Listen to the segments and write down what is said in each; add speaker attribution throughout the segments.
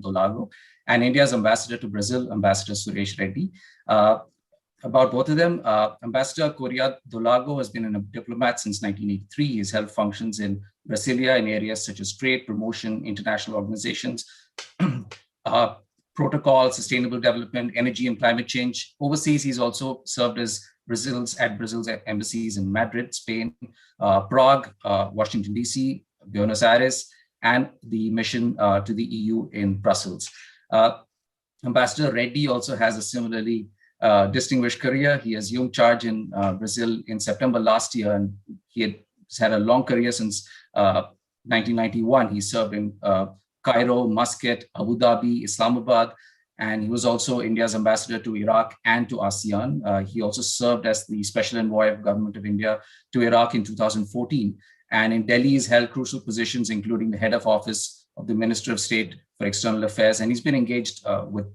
Speaker 1: Dolago, and India's ambassador to Brazil, Ambassador Suresh Reddy. About both of them, Ambassador Correa Dolago has been a diplomat since 1983. He's held functions in Brasilia in areas such as trade, promotion, international organizations, protocol, sustainable development, energy and climate change. Overseas, he's also served as Brazil's embassies in Madrid, Spain, Prague, Washington, D.C., Buenos Aires, and the mission to the EU in Brussels. Ambassador Reddy also has a similarly distinguished career. He assumed charge in Brazil in September last year, and he has had a long career since 1991. He served in Cairo, Muscat, Abu Dhabi, Islamabad, and he was also India's ambassador to Iraq and to ASEAN. He also served as the special envoy of Government of India to Iraq in 2014. And in Delhi, he's held crucial positions, including the head of office of the Minister of State for External Affairs, and he's been engaged with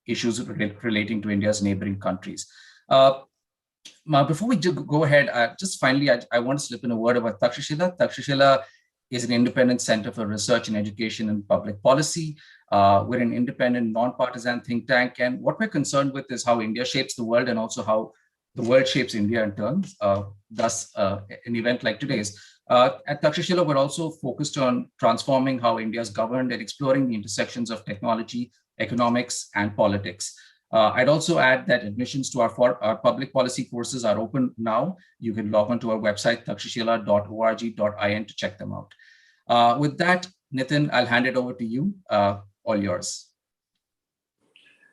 Speaker 1: issues relating to India's neighboring countries. Before we go ahead, just finally, I want to slip in a word about Takshashila. Takshashila is an independent center for research in education and public policy. We're an independent, non-partisan think tank, and what we're concerned with is how India shapes the world and also how the world shapes India in turn. Thus, an event like today's. At Takshashila, we're also focused on transforming how India is governed and exploring the intersections of technology, economics, and politics. I'd also add that admissions to our public policy courses are open now. You can log on to our website, takshashila.org.in, to check them out. With that, Nitin, I'll hand it over to you. All yours.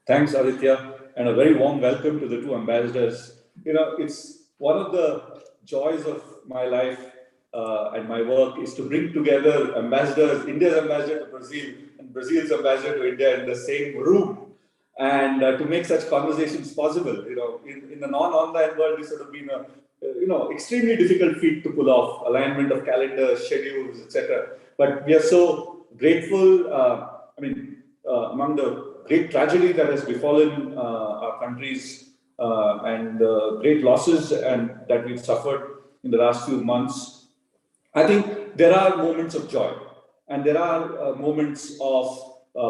Speaker 2: Thanks, Aditya, and a very warm welcome to the two ambassadors. You know, it's one of the joys of my life and my work is to bring together ambassadors, India's ambassador to Brazil and Brazil's ambassador to India in the same room, and to make such conversations possible. You know, in the non-online world, this would have been a extremely difficult feat to pull off, alignment of calendars, schedules, etc. But we are so grateful. Among the great tragedy that has befallen our countries and great losses and that we've suffered in the last few months, I think there are moments of joy and there are moments of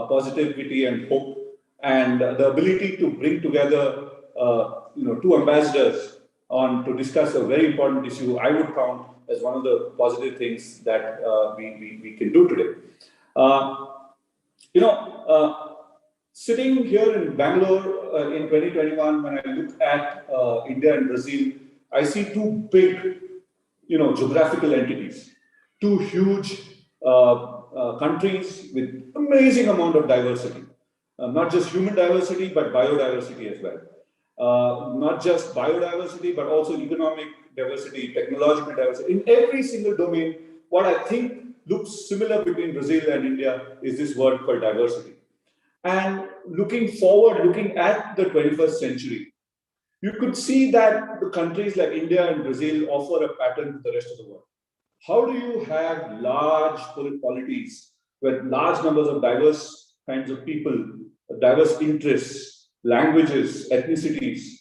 Speaker 2: positivity and hope, and the ability to bring together two ambassadors to discuss a very important issue, I would count as one of the positive things that we can do today. Sitting here in Bangalore in 2021, when I look at India and Brazil, I see two big, geographical entities, two huge countries with amazing amount of diversity, not just human diversity, but biodiversity as well. Not just biodiversity, but also economic diversity, technological diversity. In every single domain, what I think looks similar between Brazil and India is this word called diversity. And looking forward, looking at the 21st century, you could see that the countries like India and Brazil offer a pattern to the rest of the world. How do you have large polities with large numbers of diverse kinds of people, diverse interests, languages, ethnicities,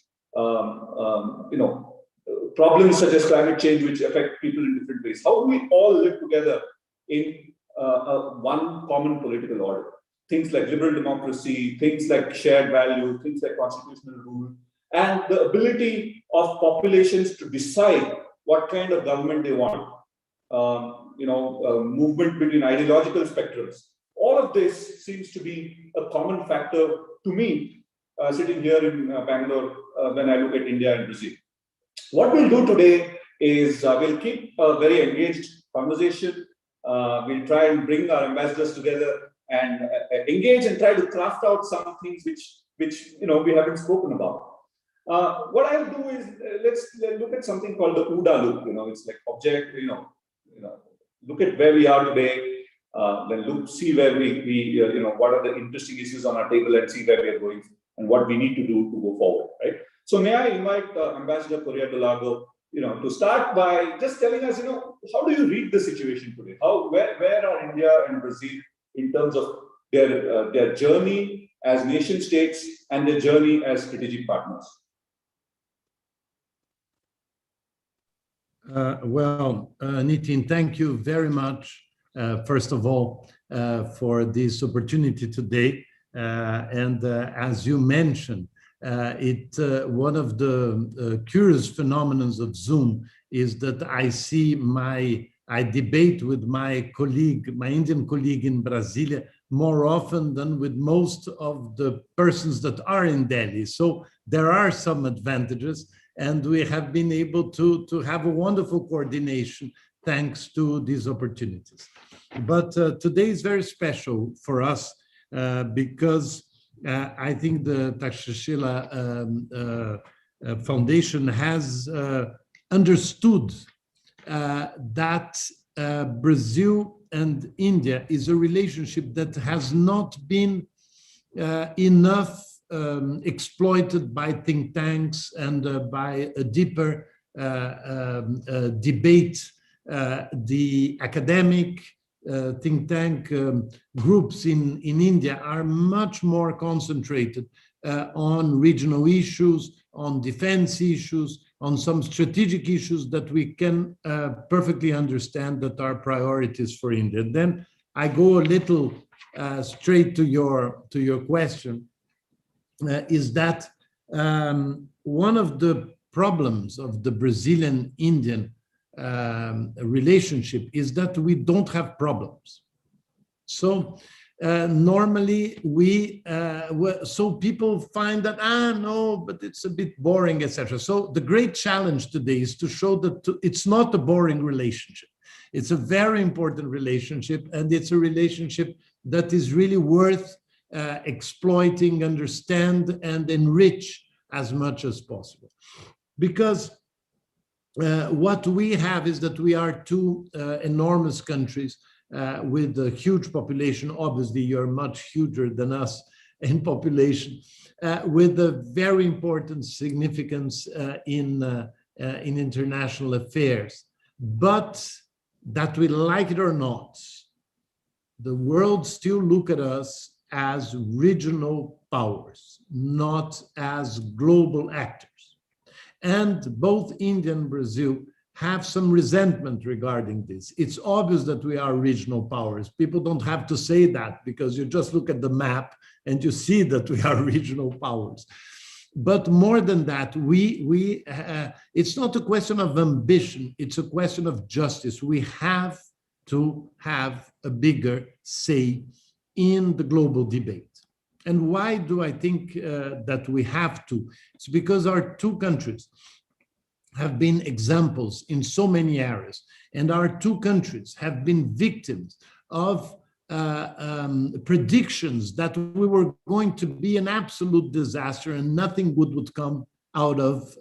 Speaker 2: problems such as climate change, which affect people in different ways? How do we all live together in one common political order? Things like liberal democracy, things like shared value, things like constitutional rule, and the ability of populations to decide what kind of government they want. Movement between ideological spectrums. All of this seems to be a common factor to me, sitting here in Bangalore, when I look at India and Brazil. What we'll do today is we'll keep a very engaged conversation. We'll try and bring our ambassadors together and engage and try to craft out some things which we haven't spoken about. What I'll do is let's look at something called the OODA loop. It's like object. Look at where we are today. Then see where we what are the interesting issues on our table, and see where we are going and what we need to do to go forward. Right. So may I invite Ambassador Correa Dolago, to start by just telling us, how do you read the situation today? Where are India and Brazil in terms of their journey as nation states and their journey as strategic partners?
Speaker 3: Nitin, thank you very much first of all, for this opportunity today. As you mentioned, one of the curious phenomena of Zoom is that I debate with my colleague, my Indian colleague in Brasilia, more often than with most of the persons that are in Delhi. So there are some advantages, and we have been able to have a wonderful coordination thanks to these opportunities. But today is very special for us because I think the Takshashila Foundation has understood that Brazil and India is a relationship that has not been enough exploited by think tanks and by a deeper debate. The academic think tank groups in India are much more concentrated on regional issues, on defense issues, on some strategic issues that we can perfectly understand that are priorities for India. Then I go a little straight to your question, is that one of the problems of the Brazilian-Indian relationship is that we don't have problems. So normally so people find that, no, but it's a bit boring, etc. So the great challenge today is to show that it's not a boring relationship. It's a very important relationship, and it's a relationship that is really worth exploiting, understand, and enrich as much as possible. Because what we have is that we are two enormous countries with a huge population. Obviously, you're much huger than us in population, with a very important significance in international affairs. But that we like it or not, the world still look at us as regional powers, not as global actors. And both India and Brazil have some resentment regarding this. It's obvious that we are regional powers. People don't have to say that, because you just look at the map and you see that we are regional powers. But more than that, it's not a question of ambition, it's a question of justice. We have to have a bigger say in the global debate. And why do I think that we have to? It's because our two countries have been examples in so many areas, and our two countries have been victims of predictions that we were going to be an absolute disaster and nothing good would come out of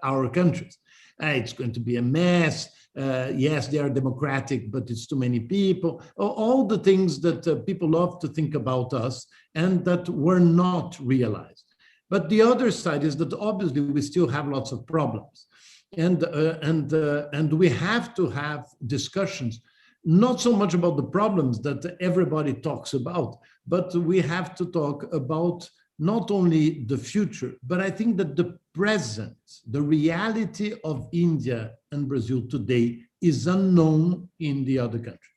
Speaker 3: our countries. It's going to be a mess. Yes, they are democratic, but it's too many people. All the things that people love to think about us and that were not realized. But the other side is that obviously we still have lots of problems. And we have to have discussions, not so much about the problems that everybody talks about, but we have to talk about not only the future, but I think that the present, the reality of India and Brazil today is unknown in the other country.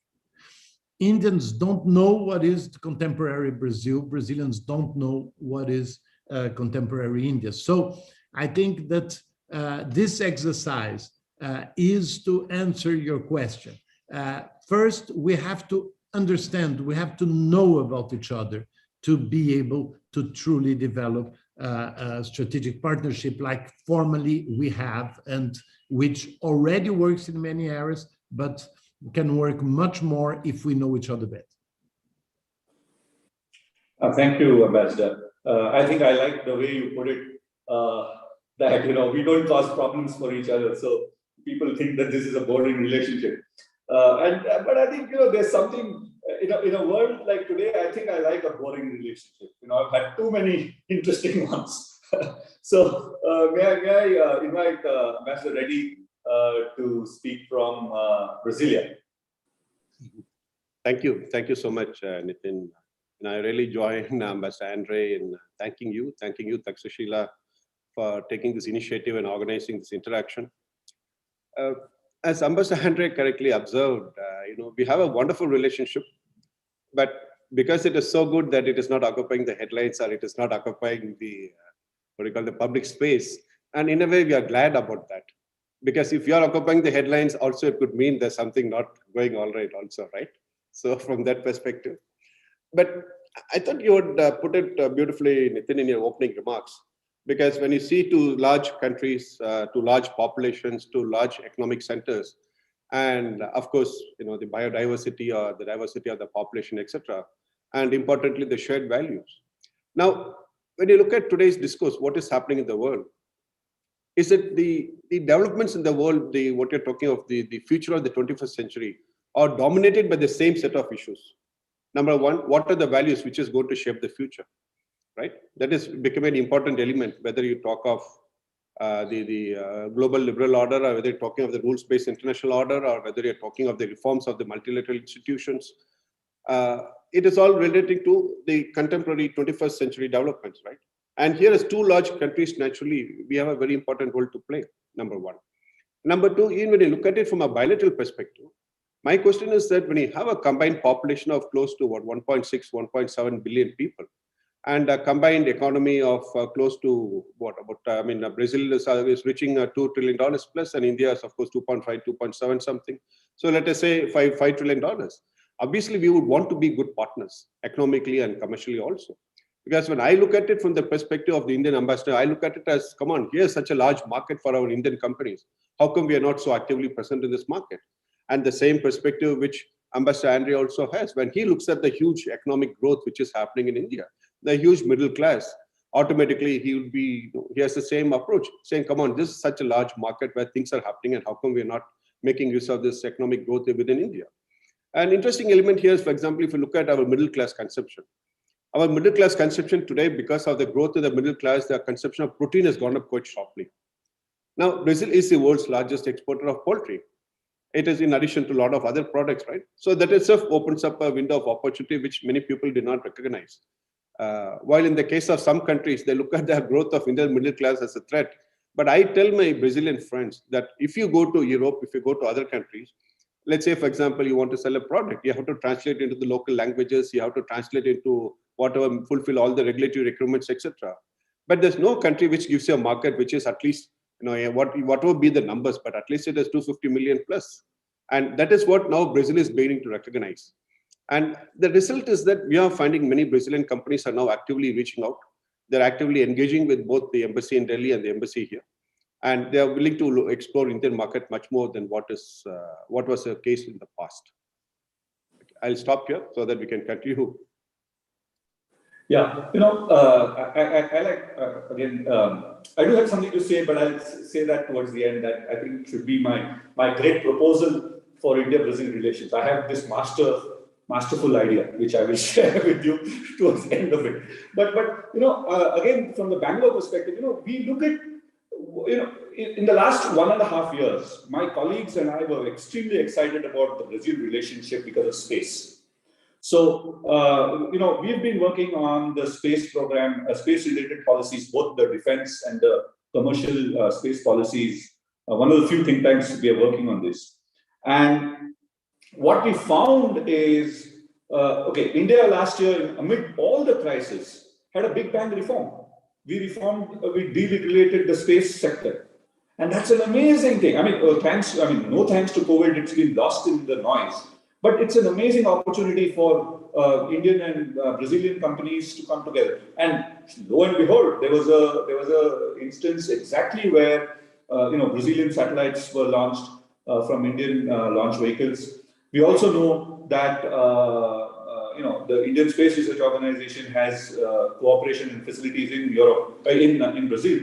Speaker 3: Indians don't know what is contemporary Brazil. Brazilians don't know what is contemporary India. So I think that this exercise is to answer your question. First, we have to understand, we have to know about each other to be able to truly develop a strategic partnership like formally we have, and which already works in many areas, but can work much more if we know each other better.
Speaker 2: Thank you, Ambassador. I think I like the way you put it, that we don't cause problems for each other, so people think that this is a boring relationship. But I think there's something in a world like today. I think I like a boring relationship. I've had too many interesting ones. So may I invite Ambassador Reddy to speak from Brasilia.
Speaker 4: Thank you so much, Nitin. And I really join Ambassador Andre in thanking you, Takshashila, for taking this initiative and organizing this interaction. as Ambassador Andre correctly observed, we have a wonderful relationship, but because it is so good that it is not occupying the headlines or it is not occupying the the public space, and in a way we are glad about that, because if you are occupying the headlines, also it could mean there's something not going all right, also, right? So from that perspective, but I thought you would put it beautifully, Nitin, in your opening remarks, because when you see to large countries, to large populations, to large economic centers, and of course, the biodiversity or the diversity of the population, etc., and importantly, the shared values. Now, when you look at today's discourse, what is happening in the world? Is it the developments in the world, what you're talking of, the future of the 21st century, are dominated by the same set of issues? Number one, what are the values which is going to shape the future, right? That is becoming an important element, whether you talk of the global liberal order, or whether you're talking of the rules-based international order, or whether you're talking of the reforms of the multilateral institutions. It is all relating to the contemporary 21st century developments, right? And here as two large countries, naturally, we have a very important role to play, number one. Number two, even when you look at it from a bilateral perspective, my question is that when you have a combined population of close to 1.6, 1.7 billion people, and a combined economy of close to Brazil is reaching $2 trillion plus, and India is of course 2.5, 2.7 something. So let us say $5 trillion. Obviously, we would want to be good partners economically and commercially also. Because when I look at it from the perspective of the Indian ambassador, I look at it as, come on, here's such a large market for our Indian companies. How come we are not so actively present in this market? And the same perspective which Ambassador Andre also has, when he looks at the huge economic growth which is happening in India, the huge middle class, automatically he has the same approach, saying, come on, this is such a large market where things are happening, and how come we are not making use of this economic growth within India? An interesting element here is, for example, if you look at our middle class consumption. Our middle class consumption today, because of the growth of the middle class, the consumption of protein has gone up quite sharply. Now, Brazil is the world's largest exporter of poultry. It is in addition to a lot of other products, right? So that itself opens up a window of opportunity which many people did not recognize. While in the case of some countries, they look at the growth of Indian middle class as a threat. But I tell my Brazilian friends that if you go to Europe, if you go to other countries, let's say, for example, you want to sell a product, you have to translate into the local languages, you have to translate into whatever, fulfill all the regulatory requirements, etc. But there's no country which gives you a market which is at least, whatever be the numbers, but at least it is 250 million plus. And that is what now Brazil is beginning to recognize. And the result is that we are finding many Brazilian companies are now actively reaching out. They're actively engaging with both the embassy in Delhi and the embassy here. And they are willing to explore Indian market much more than what was the case in the past. I'll stop here so that we can continue.
Speaker 2: Yeah, I like, again, I do have something to say, but I'll say that towards the end, that I think should be my great proposal for India-Brazil relations. I have this masterful idea, which I will share with you towards the end of it. But again, from the Bangalore perspective, we look at, in the last 1.5 years, my colleagues and I were extremely excited about the Brazil relationship because of space. So, we've been working on the space program, space-related policies, both the defense and the commercial space policies. One of the few think tanks we are working on this. And what we found is, India last year, amid all the crisis, had a big bang reform. We deregulated the space sector. And that's an amazing thing. No thanks to COVID, it's been lost in the noise. But it's an amazing opportunity for Indian and Brazilian companies to come together. And lo and behold, there was a instance exactly where Brazilian satellites were launched from Indian launch vehicles. We also know that the Indian Space Research Organization has cooperation and facilities in Europe, in Brazil,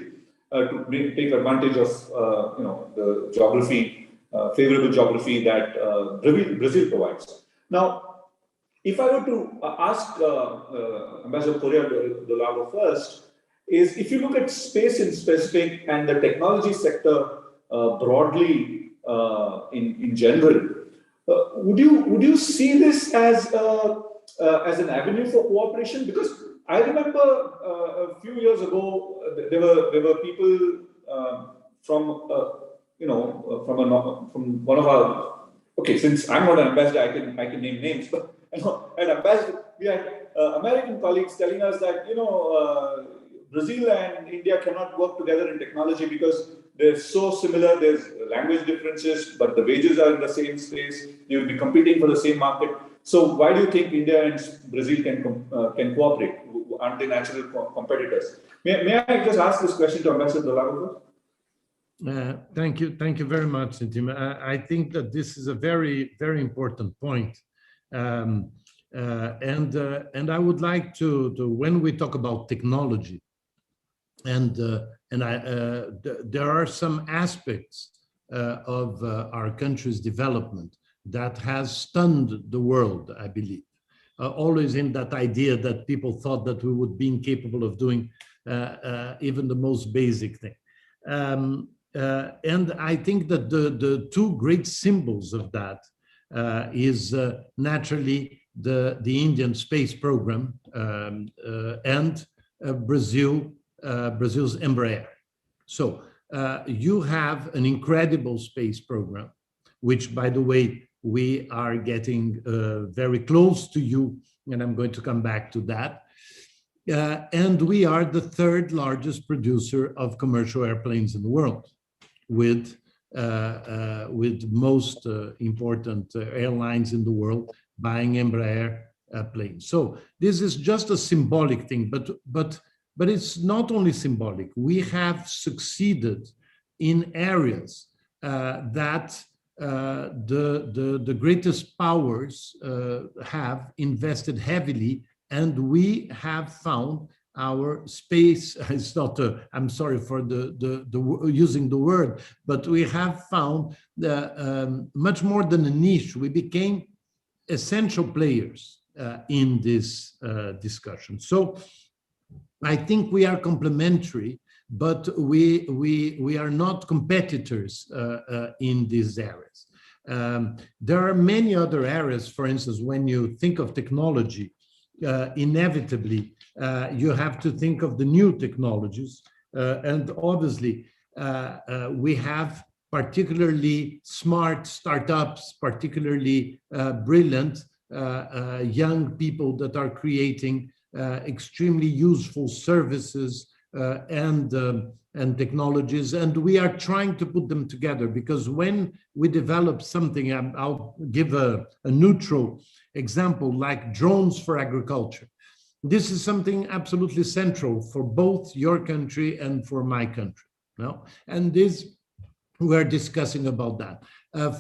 Speaker 2: to take advantage of the geography. Favorable geography that Brazil provides. Now, if I were to ask Ambassador Correa do Lago first, is if you look at space in specific and the technology sector broadly in general, would you see this as an avenue for cooperation? Because I remember a few years ago there were people from from one of our, okay, since I'm not an ambassador, I can name names, but an ambassador, we had American colleagues telling us that Brazil and India cannot work together in technology because they're so similar. There's language differences, but the wages are in the same space. You'll be competing for the same market. So why do you think India and Brazil can cooperate? Aren't they natural competitors? May I just ask this question to Ambassador Dolago?
Speaker 3: Thank you very much, Nitin. I think that this is a very, very important point. And I would like to when we talk about technology, there are some aspects of our country's development that has stunned the world, I believe. Always in that idea that people thought that we would be incapable of doing even the most basic thing. And I think that the two great symbols of that is naturally the Indian space program and Brazil's Embraer. So you have an incredible space program, which, by the way, we are getting very close to you, and I'm going to come back to that. And we are the third largest producer of commercial airplanes in the world, with most important airlines in the world buying Embraer planes. So this is just a symbolic thing, but it's not only symbolic. We have succeeded in areas that the greatest powers have invested heavily, and we have found our space. It's not I'm sorry for the using the word, but we have found much more than a niche. We became essential players in this discussion. So I think we are complementary, but we are not competitors in these areas. There are many other areas. For instance, when you think of technology, inevitably you have to think of the new technologies, and obviously we have particularly smart startups, particularly brilliant young people that are creating extremely useful services and technologies, and we are trying to put them together, because when we develop something, I'll give a neutral example, like drones for agriculture. This is something absolutely central for both your country and for my country. No? And this, we're discussing about that.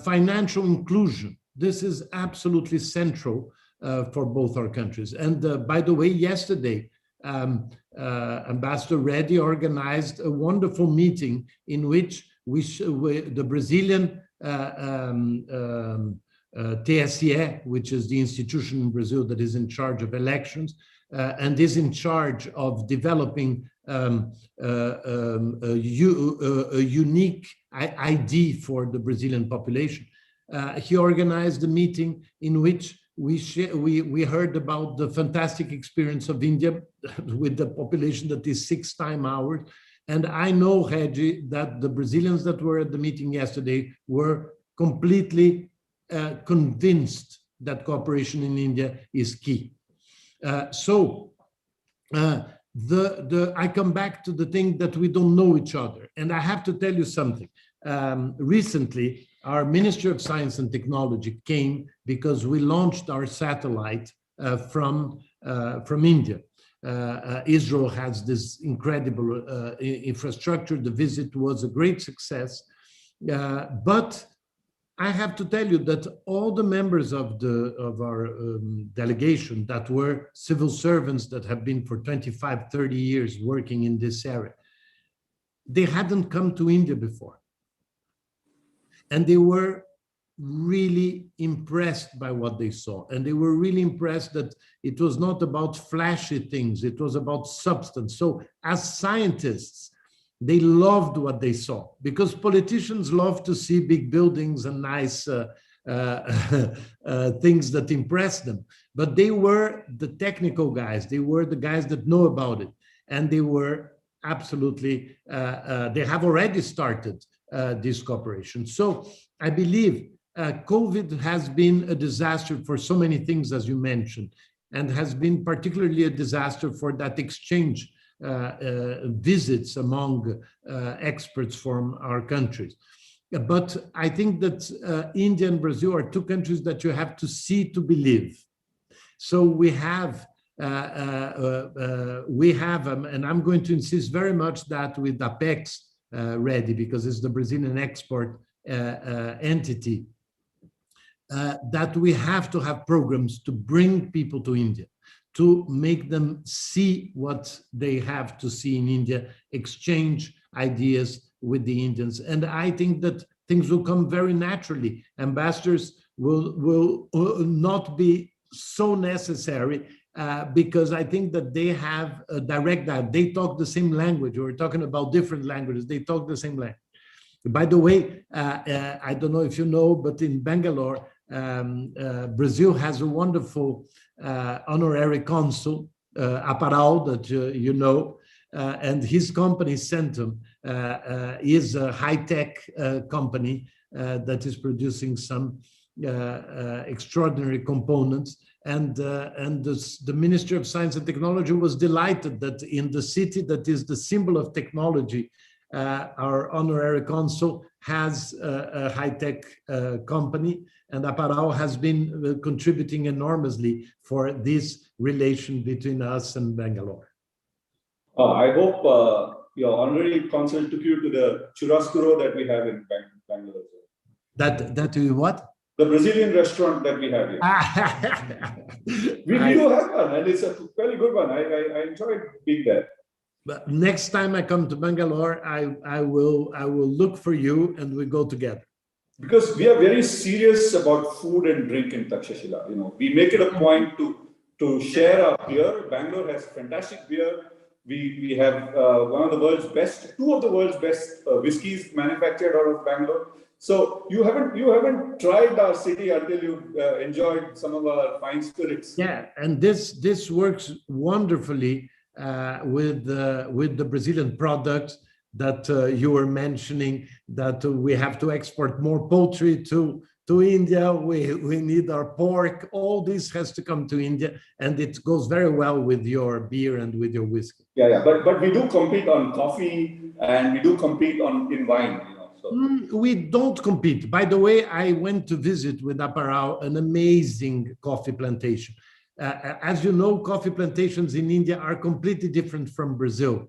Speaker 3: Financial inclusion, this is absolutely central for both our countries. And by the way, yesterday, Ambassador Reddy organized a wonderful meeting in which the Brazilian TSE, which is the institution in Brazil that is in charge of elections and is in charge of developing a unique ID for the Brazilian population. He organized a meeting in which we heard about the fantastic experience of India with the population that is 6 times ours. And I know, Reggie, that the Brazilians that were at the meeting yesterday were completely convinced that cooperation in India is key. I come back to the thing that we don't know each other. And I have to tell you something. Recently, our Ministry of Science and Technology came because we launched our satellite from India. Israel has this incredible infrastructure. The visit was a great success. But I have to tell you that all the members of our delegation that were civil servants that have been for 25, 30 years working in this area, they hadn't come to India before. And they were really impressed by what they saw. And they were really impressed that it was not about flashy things, it was about substance. So as scientists, they loved what they saw, because politicians love to see big buildings and nice things that impress them. But they were the technical guys, they were the guys that know about it. And they were absolutely, they have already started this cooperation. So I believe COVID has been a disaster for so many things, as you mentioned, and has been particularly a disaster for that exchange visits among experts from our countries. But I think that India and Brazil are two countries that you have to see to believe. So we have, and I'm going to insist very much that with Apex ready, because it's the Brazilian export entity, that we have to have programs to bring people to India, to make them see what they have to see in India, exchange ideas with the Indians. And I think that things will come very naturally. Ambassadors will not be so necessary because I think that they have a direct dialogue. They talk the same language. We're talking about different languages. They talk the same language. By the way, I don't know if you know, but in Bangalore, Brazil has a wonderful honorary consul, Aparal, that you know, and his company, Centum, is a high-tech company that is producing some extraordinary components. And the Ministry of Science and Technology was delighted that in the city that is the symbol of technology, our honorary consul has a high-tech company, and Aparal has been contributing enormously for this relation between us and Bangalore.
Speaker 2: I hope your honorary consul took you to the churrasco that we have in Bangalore.
Speaker 3: That what?
Speaker 2: The Brazilian restaurant that we have here. we do have one, and it's a very good one. I enjoyed being there.
Speaker 3: But next time I come to Bangalore, I will look for you and we go together.
Speaker 2: Because we are very serious about food and drink in Takshashila. You know, we make it a point to share our beer. Bangalore has fantastic beer. We have one of the world's best, two of the world's best whiskeys manufactured out of Bangalore. So you haven't tried our city until you enjoyed some of our fine spirits.
Speaker 3: Yeah, and this works wonderfully with the Brazilian products that you were mentioning, that we have to export more poultry to India. We need our pork. All this has to come to India, and it goes very well with your beer and with your whiskey.
Speaker 2: Yeah. But we do compete on coffee, and we do compete in wine. You know, so.
Speaker 3: We don't compete. By the way, I went to visit with Aparal an amazing coffee plantation. As you know, coffee plantations in India are completely different from Brazil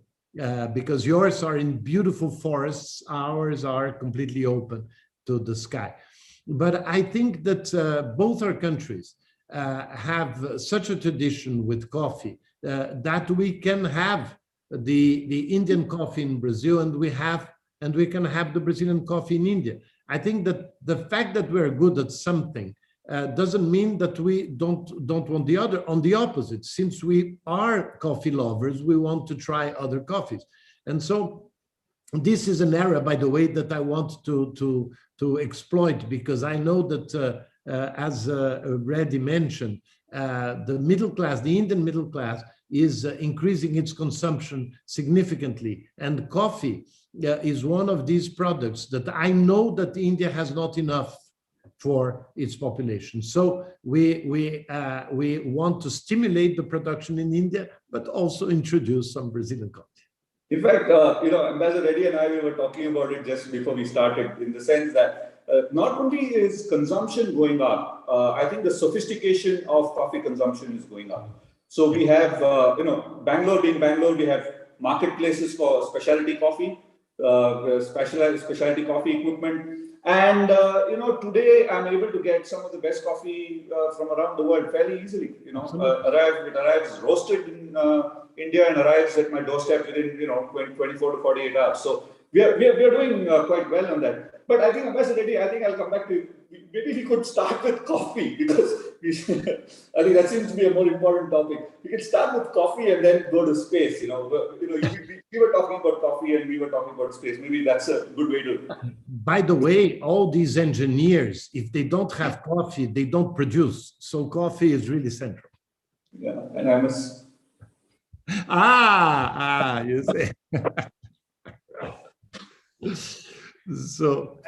Speaker 3: because yours are in beautiful forests, ours are completely open to the sky. But I think that both our countries have such a tradition with coffee that we can have the Indian coffee in Brazil, and we can have the Brazilian coffee in India. I think that the fact that we're good at something doesn't mean that we don't want the other. On the opposite, since we are coffee lovers, we want to try other coffees. And so this is an area, by the way, that I want to exploit, because I know that, as Reddy mentioned, the middle class, the Indian middle class, is increasing its consumption significantly. And coffee is one of these products that I know that India has not enough for its population. So we want to stimulate the production in India, but also introduce some Brazilian coffee.
Speaker 2: In fact, Ambassador Reddy and I, we were talking about it just before we started, in the sense that not only is consumption going up, I think the sophistication of coffee consumption is going up. So we have, Bangalore being Bangalore, we have marketplaces for specialty coffee, specialty coffee equipment. And, today I'm able to get some of the best coffee from around the world fairly easily. It arrives roasted in India and arrives at my doorstep within, 24 to 48 hours. So we are doing quite well on that. But I think, Ambassador Reddy, I'll come back to you. Maybe we could start with coffee, because I think that seems to be a more important topic. We can start with coffee and then go to space. We were talking about coffee and we were talking about space. Maybe that's a good way to.
Speaker 3: By the way, all these engineers, if they don't have coffee, they don't produce. So coffee is really central.
Speaker 2: Yeah, and I must.
Speaker 3: You say. So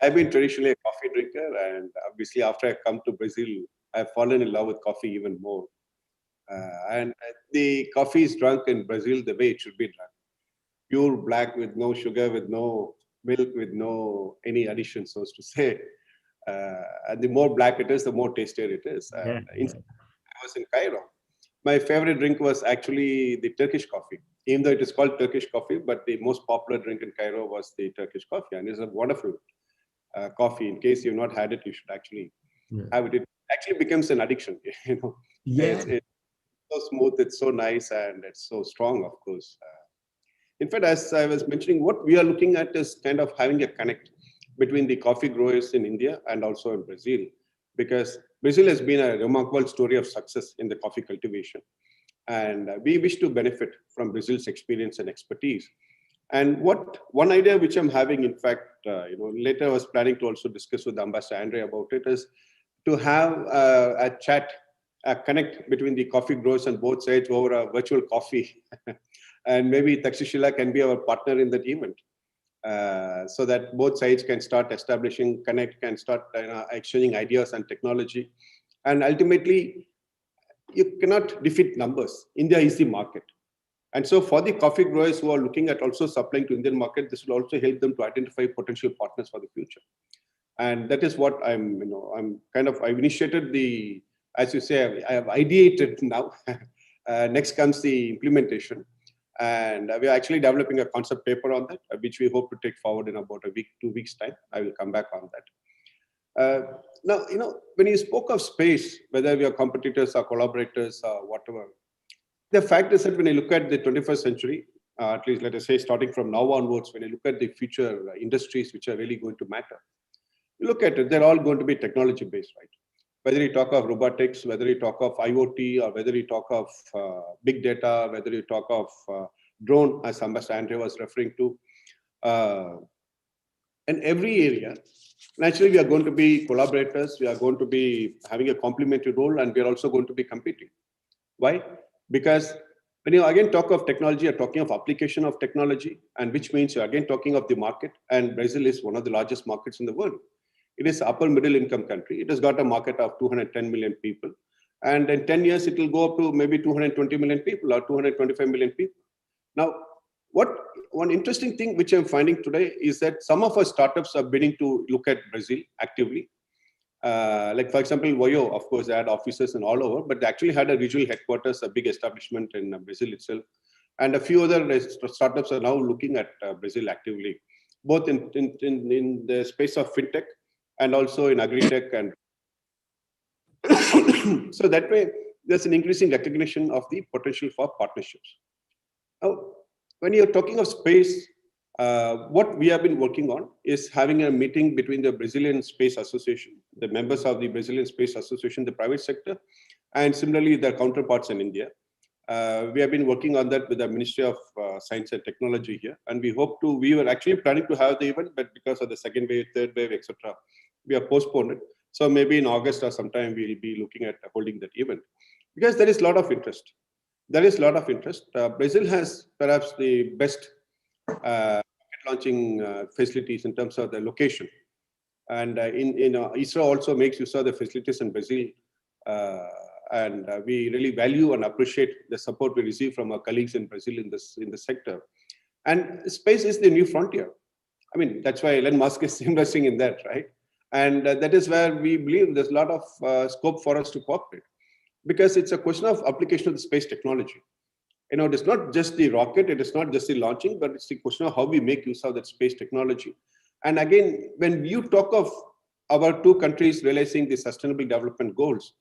Speaker 4: I've been traditionally a coffee drinker, and obviously after I come to Brazil, I've fallen in love with coffee even more. And the coffee is drunk in Brazil the way it should be drunk. Pure black with no sugar, with no milk, with no any addition, so as to say. And the more black it is, the more tastier it is.
Speaker 3: yeah,
Speaker 4: I was in Cairo. My favorite drink was actually the Turkish coffee, even though it is called Turkish coffee, but the most popular drink in Cairo was the Turkish coffee. And it's a wonderful coffee. In case you've not had it, you should actually
Speaker 3: yeah,
Speaker 4: have it. It actually becomes an addiction.
Speaker 3: yeah.
Speaker 4: It's so smooth, it's so nice, and it's so strong, of course. In fact, as I was mentioning, what we are looking at is kind of having a connect between the coffee growers in India and also in Brazil, because Brazil has been a remarkable story of success in the coffee cultivation. And we wish to benefit from Brazil's experience and expertise. And one idea which I'm having, in fact, later I was planning to also discuss with Ambassador Andre about it, is to have a chat, a connect between the coffee growers on both sides over a virtual coffee. And maybe Takshashila can be our partner in that event, so that both sides can start establishing connect, can start exchanging ideas and technology. And ultimately, you cannot defeat numbers. India is the market. And so for the coffee growers who are looking at also supplying to Indian market, this will also help them to identify potential partners for the future. And that is what I've initiated the, as you say, I have ideated now. Next comes the implementation. And we are actually developing a concept paper on that, which we hope to take forward in about a week, 2 weeks' time. I will come back on that. Now, when you spoke of space, whether we are competitors or collaborators or whatever, the fact is that when you look at the 21st century, at least let us say starting from now onwards, when you look at the future industries which are really going to matter, you look at it, they're all going to be technology based, right? Whether you talk of robotics, whether you talk of IoT, or whether you talk of big data, whether you talk of drone, as Ambassador Andre was referring to, in every area, naturally we are going to be collaborators, we are going to be having a complementary role, and we are also going to be competing. Why? Because when you again talk of technology, you're talking of application of technology, and which means you're again talking of the market, and Brazil is one of the largest markets in the world. It is upper middle income country. It has got a market of 210 million people. And in 10 years, it will go up to maybe 220 million people or 225 million people. Now, one interesting thing which I'm finding today is that some of our startups are beginning to look at Brazil actively. Like, for example, Voyo, of course, they had offices and all over, but they actually had a regional headquarters, a big establishment in Brazil itself. And a few other startups are now looking at Brazil actively, both in the space of fintech and also in agri-tech. And so that way, there's an increasing recognition of the potential for partnerships. Now, when you're talking of space, what we have been working on is having a meeting between the Brazilian Space Association, the members of the Brazilian Space Association, the private sector, and similarly their counterparts in India. We have been working on that with the Ministry of Science and Technology here, and we were actually planning to have the event, but because of the second wave, third wave, etc., we have postponed it. So maybe in August or sometime we'll be looking at holding that event, because there is a lot of interest. There is a lot of interest. Brazil has perhaps the best launching facilities in terms of the location, and ISRO also makes use of the facilities in Brazil, and we really value and appreciate the support we receive from our colleagues in Brazil in this sector. And space is the new frontier. I mean, that's why Elon Musk is investing in that, right? And that is where we believe there's a lot of scope for us to cooperate, because it's a question of application of the space technology. It is not just the rocket, it is not just the launching, but it's the question of how we make use of that space technology. And again, when you talk of our two countries realizing the sustainable development goals,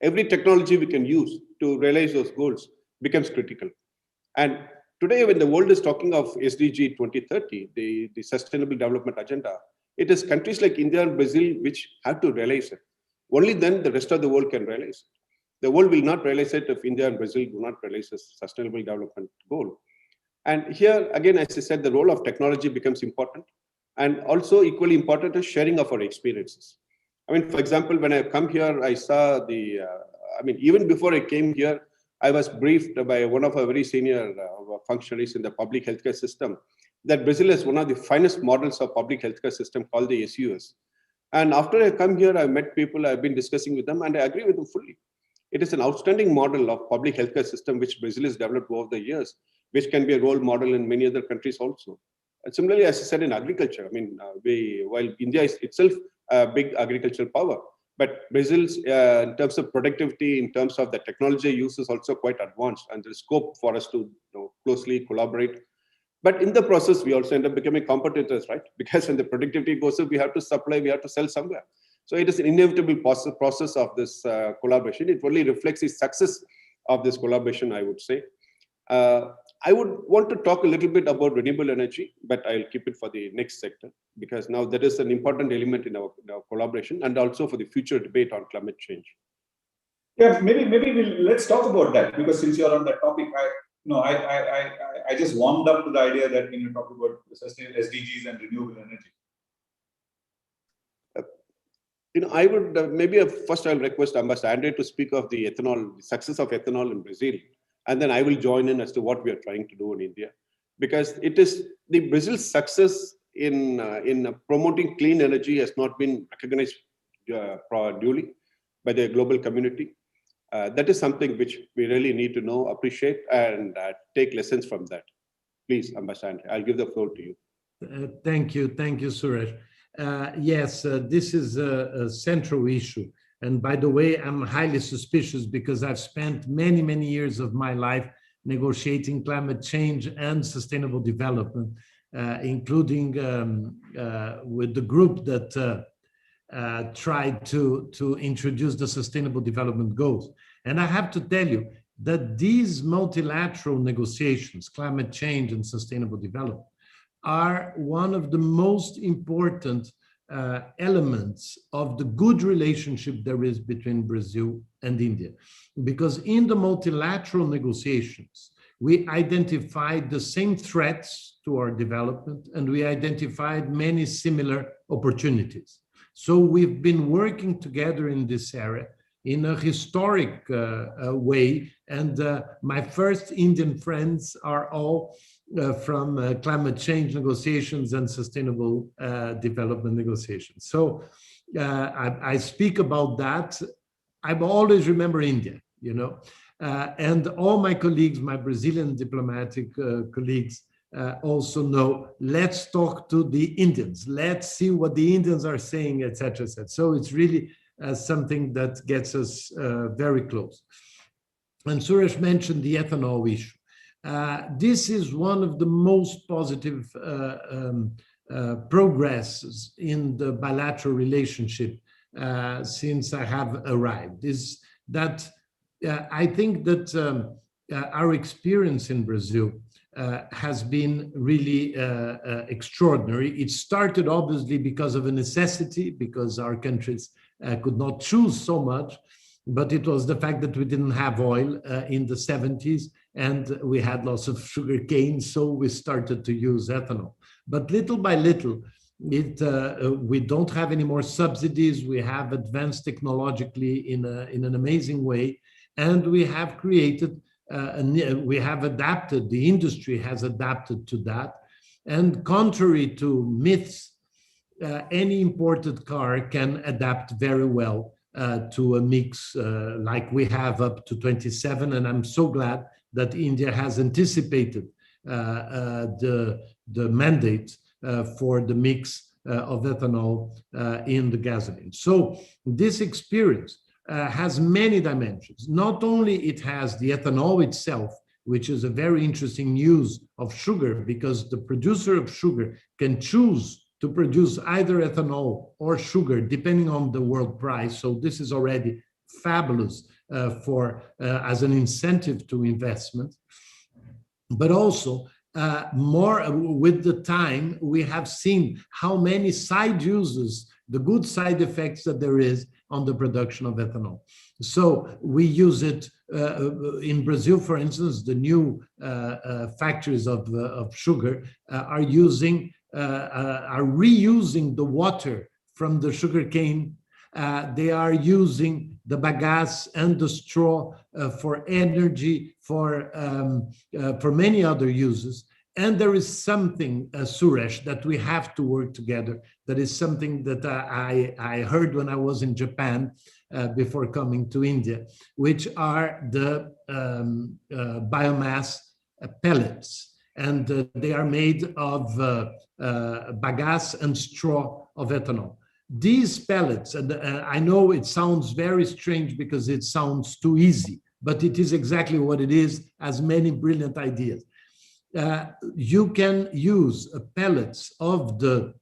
Speaker 4: every technology we can use to realize those goals becomes critical. And today, when the world is talking of SDG 2030, the Sustainable Development Agenda, it is countries like India and Brazil which have to realize it. Only then the rest of the world can realize it. The world will not realize it if India and Brazil do not realize this sustainable development goal. And here, again, as I said, the role of technology becomes important. And also equally important is sharing of our experiences. I mean, for example, when I come here, I saw even before I came here, I was briefed by one of our very senior functionaries in the public healthcare system that Brazil has one of the finest models of public healthcare system called the SUS. And after I come here, I've met people, I've been discussing with them, and I agree with them fully. It is an outstanding model of public healthcare system which Brazil has developed over the years, which can be a role model in many other countries also. And similarly, as I said, in agriculture, I mean, while India is itself a big agricultural power, but Brazil's, in terms of productivity, in terms of the technology use, is also quite advanced, and there's scope for us to closely collaborate. But in the process, we also end up becoming competitors, right? Because when the productivity goes up, we have to supply, we have to sell somewhere. So it is an inevitable process of this collaboration. It only reflects the success of this collaboration, I would say. I would want to talk a little bit about renewable energy, but I'll keep it for the next sector, because now that is an important element in our collaboration, and also for the future debate on climate change.
Speaker 2: Yeah, maybe let's talk about that, because since you're on that topic, I just warmed up to the idea that when you talk about sustainable SDGs and renewable energy.
Speaker 4: I would first I'll request Ambassador Andre to speak of the ethanol, the success of ethanol in Brazil, and then I will join in as to what we are trying to do in India, because it is the Brazil's success in promoting clean energy has not been recognized duly by the global community. That is something which we really need to know, appreciate, and take lessons from that. Please, Ambassador, I'll give the floor to you.
Speaker 3: Thank you, Suresh. Yes, this is a central issue. And by the way, I'm highly suspicious because I've spent many, many years of my life negotiating climate change and sustainable development, including with the group that tried to introduce the Sustainable Development Goals. And I have to tell you that these multilateral negotiations, climate change and sustainable development, are one of the most important elements of the good relationship there is between Brazil and India. Because in the multilateral negotiations, we identified the same threats to our development, and we identified many similar opportunities. So we've been working together in this area in a historic way. And my first Indian friends are all from climate change negotiations and sustainable development negotiations. So I speak about that. I always remember India, and all my colleagues, my Brazilian diplomatic colleagues, also know, let's talk to the Indians. Let's see what the Indians are saying, etc., etc. So it's really something that gets us very close. And Suresh mentioned the ethanol issue. This is one of the most positive progresses in the bilateral relationship since I have arrived. Is that I think that our experience in Brazil has been really extraordinary. It started obviously because of a necessity, because our countries could not choose so much, but it was the fact that we didn't have oil in the 70s and we had lots of sugar cane, so we started to use ethanol. But little by little, we don't have any more subsidies. We have advanced technologically in an amazing way, and we have created, we have adapted, the industry has adapted to that. And contrary to myths, any imported car can adapt very well to a mix like we have up to 27. And I'm so glad that India has anticipated the mandate for the mix of ethanol in the gasoline. So this experience has many dimensions. Not only it has the ethanol itself, which is a very interesting use of sugar, because the producer of sugar can choose to produce either ethanol or sugar, depending on the world price. So this is already fabulous as an incentive to investment. But also, more with the time, we have seen how many side uses, the good side effects that there is on the production of ethanol. So we use it in Brazil, for instance. The new factories of sugar are reusing the water from the sugar cane. They are using the bagasse and the straw for energy, for many other uses. And there is something, Suresh, that we have to work together. That is something that I heard when I was in Japan before coming to India, which are the biomass pellets. And they are made of bagasse and straw of ethanol. These pellets, and I know it sounds very strange because it sounds too easy, but it is exactly what it is, as many brilliant ideas. You can use pellets of the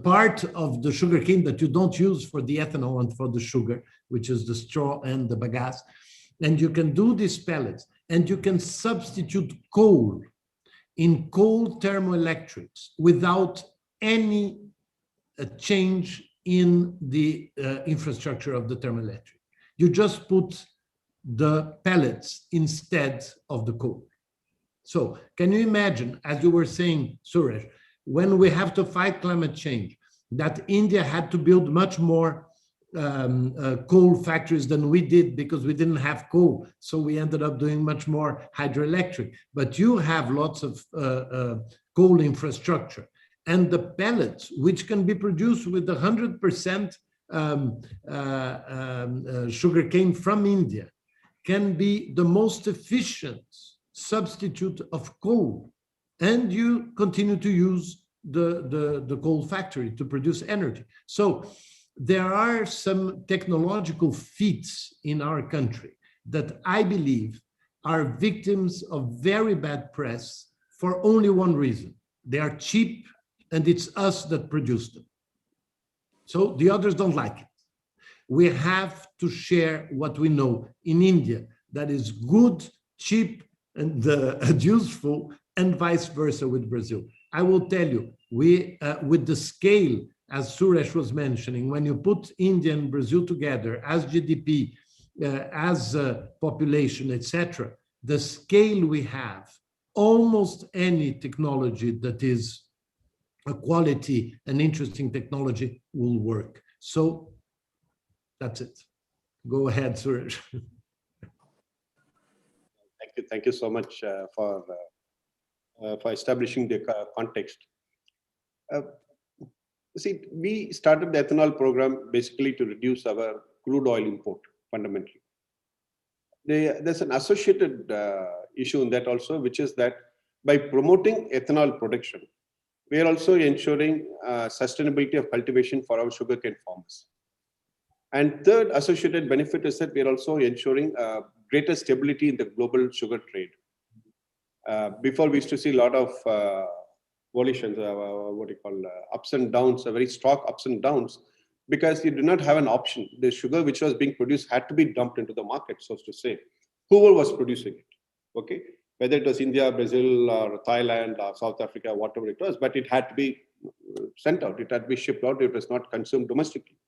Speaker 3: part of the sugarcane that you don't use for the ethanol and for the sugar, which is the straw and the bagasse. And you can do these pellets, and you can substitute coal in coal thermoelectrics without any change in the infrastructure of the thermoelectric. You just put the pellets instead of the coal. So can you imagine, as you were saying, Suresh, when we have to fight climate change, that India had to build much more coal factories than we did because we didn't have coal. So we ended up doing much more hydroelectric. But you have lots of coal infrastructure. And the pellets, which can be produced with 100% sugarcane from India, can be the most efficient substitute of coal, and you continue to use the coal factory to produce energy. So there are some technological feats in our country that I believe are victims of very bad press for only one reason. They are cheap, and it's us that produce them. So the others don't like it. We have to share what we know in India that is good, cheap, and useful, and vice versa with Brazil. I will tell you, we with the scale, as Suresh was mentioning, when you put India and Brazil together as GDP, as population, etc., the scale we have, almost any technology that is a quality and interesting technology will work. So that's it. Go ahead, Suresh.
Speaker 4: Thank you so much for establishing the context. See, we started the ethanol program basically to reduce our crude oil import fundamentally. There's an associated issue in that also, which is that by promoting ethanol production, we are also ensuring sustainability of cultivation for our sugarcane farmers. And third associated benefit is that we are also ensuring greater stability in the global sugar trade. Before we used to see a lot of volitions, ups and downs, very stark ups and downs, because you do not have an option. The sugar which was being produced had to be dumped into the market, so to say. Whoever was producing it, okay? Whether it was India, Brazil, or Thailand, or South Africa, whatever it was, but it had to be sent out. It had to be shipped out. It was not consumed domestically.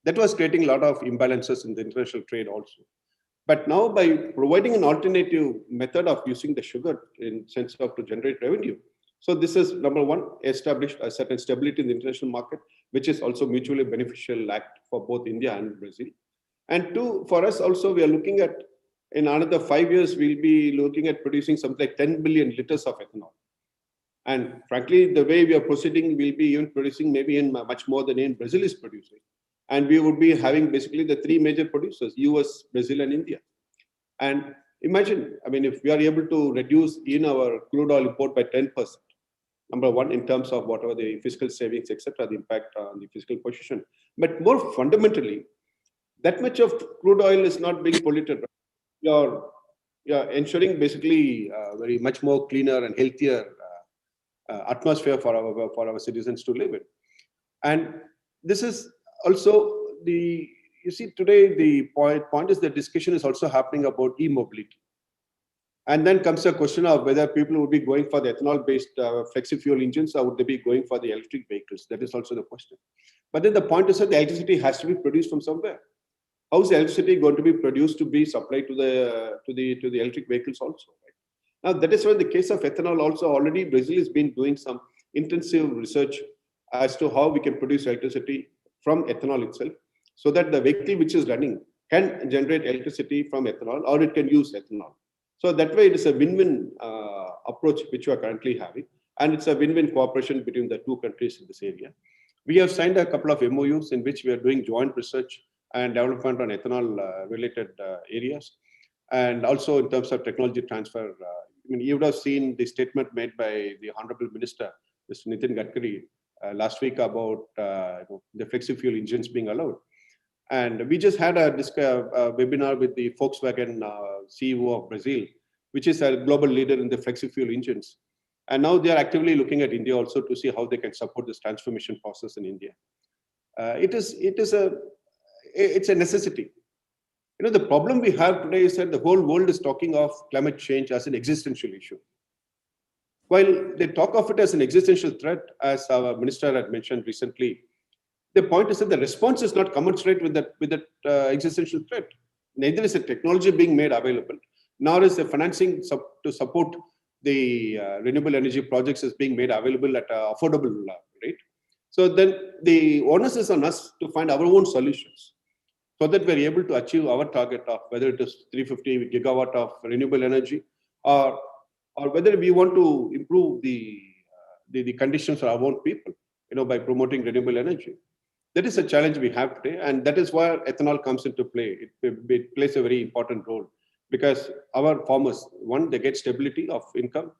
Speaker 4: That was creating a lot of imbalances in the international trade also. But now by providing an alternative method of using the sugar in sense of to generate revenue. So this is number one, establish a certain stability in the international market, which is also mutually beneficial act for both India and Brazil. And two, for us also, we are looking at, in another 5 years, we'll be looking at producing something like 10 billion liters of ethanol. And frankly, the way we are proceeding, we'll be even producing maybe in much more than in Brazil is producing. And we would be having basically the three major producers, US, Brazil, and India. And imagine, I mean, if we are able to reduce in our crude oil import by 10%, number one, in terms of whatever the fiscal savings, etc., the impact on the fiscal position. But more fundamentally, that much of crude oil is not being polluted. You're ensuring basically very much more cleaner and healthier atmosphere for our citizens to live in. And this is also you see today the point is the discussion is also happening about e-mobility. And then comes the question of whether people would be going for the ethanol-based flexi-fuel engines or would they be going for the electric vehicles. That is also the question. But then the point is that the electricity has to be produced from somewhere. How is the electricity going to be produced to be supplied to the electric vehicles also? Right? Now that is why in the case of ethanol also already Brazil has been doing some intensive research as to how we can produce electricity from ethanol itself, so that the vehicle which is running can generate electricity from ethanol or it can use ethanol. So that way, it is a win-win approach which we are currently having. And it's a win-win cooperation between the two countries in this area. We have signed a couple of MOUs in which we are doing joint research and development on ethanol-related areas. And also in terms of technology transfer, you would have seen the statement made by the Honorable Minister, Mr. Nitin Gadkari, last week about the flexi-fuel engines being allowed. And we just had a webinar with the Volkswagen CEO of Brazil, which is a global leader in the flexi-fuel engines. And now they are actively looking at India also to see how they can support this transformation process in India. It's a necessity. The problem we have today is that the whole world is talking of climate change as an existential issue. While they talk of it as an existential threat, as our minister had mentioned recently, the point is that the response is not commensurate with that existential threat. Neither is the technology being made available, nor is the financing to support the renewable energy projects is being made available at an affordable rate. So then the onus is on us to find our own solutions so that we're able to achieve our target of whether it is 350 gigawatt of renewable energy or whether we want to improve the conditions for our own people, by promoting renewable energy. That is a challenge we have today, and that is where ethanol comes into play. It plays a very important role because our farmers, one, they get stability of income,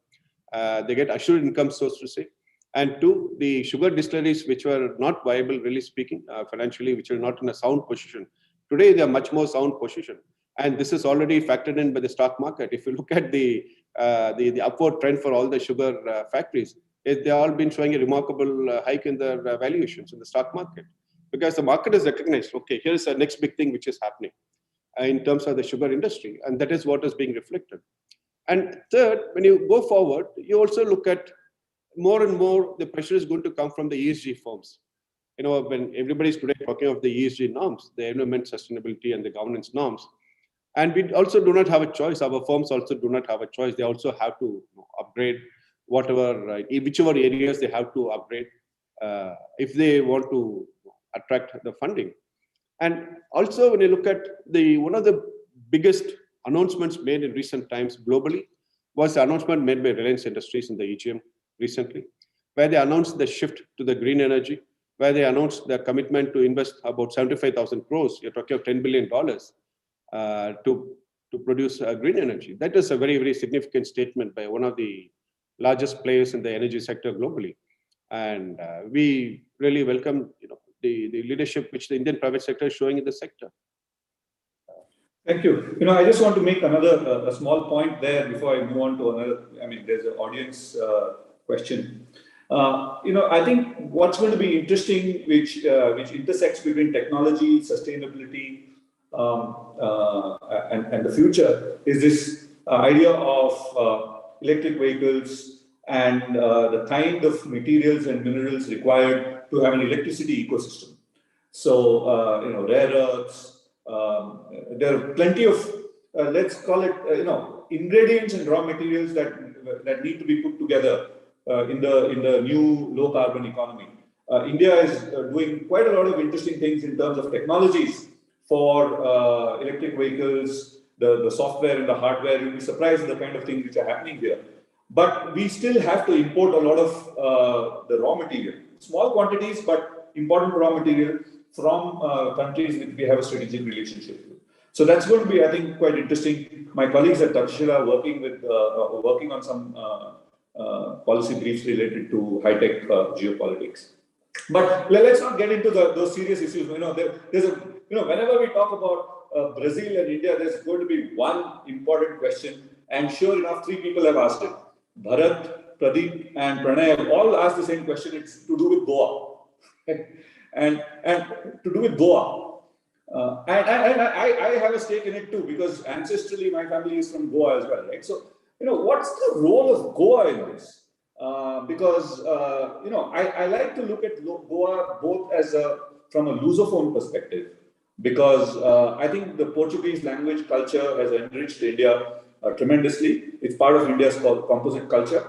Speaker 4: they get assured income source to say, and two, the sugar distilleries which were not viable, really speaking, financially, which are not in a sound position. Today, they are much more sound position, and this is already factored in by the stock market. If you look at the upward trend for all the sugar factories, they all been showing a remarkable hike in their valuations in the stock market, because the market has recognized, okay, here's the next big thing which is happening in terms of the sugar industry, and that is what is being reflected. And third, when you go forward, you also look at more and more the pressure is going to come from the ESG firms. When everybody is today talking of the ESG norms, the environment sustainability and the governance norms, and we also do not have a choice. Our firms also do not have a choice. They also have to upgrade whichever areas they have to upgrade if they want to attract the funding. And also, when you look at one of the biggest announcements made in recent times globally was the announcement made by Reliance Industries in the EGM recently, where they announced the shift to the green energy, where they announced their commitment to invest about 75,000 crores. You're talking of $10 billion to produce green energy. That is a very, very significant statement by one of the largest players in the energy sector globally. And we really welcome the leadership which the Indian private sector is showing in the sector.
Speaker 2: Thank you. I just want to make a small point there before I move on to another. There's an audience question. I think what's going to be interesting, which intersects between technology, sustainability, and the future, is this idea of electric vehicles and the kind of materials and minerals required to have an electricity ecosystem. So, rare earths, there are plenty of, let's call it, ingredients and raw materials that need to be put together in the new low carbon economy. India is doing quite a lot of interesting things in terms of technologies for electric vehicles, the software and the hardware. You'll be surprised at the kind of things which are happening here. But we still have to import a lot of the raw material, small quantities, but important raw material from countries which we have a strategic relationship with. So that's going to be, I think, quite interesting. My colleagues at Takshashila are working on some policy briefs related to high-tech geopolitics. But let's not get into those serious issues. Whenever we talk about Brazil and India, there's going to be one important question, and sure enough, three people have asked it. Bharat, Pradeep, and Pranay have all asked the same question. It's to do with Goa, and to do with Goa. And I have a stake in it too, because ancestrally my family is from Goa as well, right? So, what's the role of Goa in this? Because I like to look at Goa both from a Lusophone perspective, because I think the Portuguese language culture has enriched India tremendously. It's part of India's composite culture,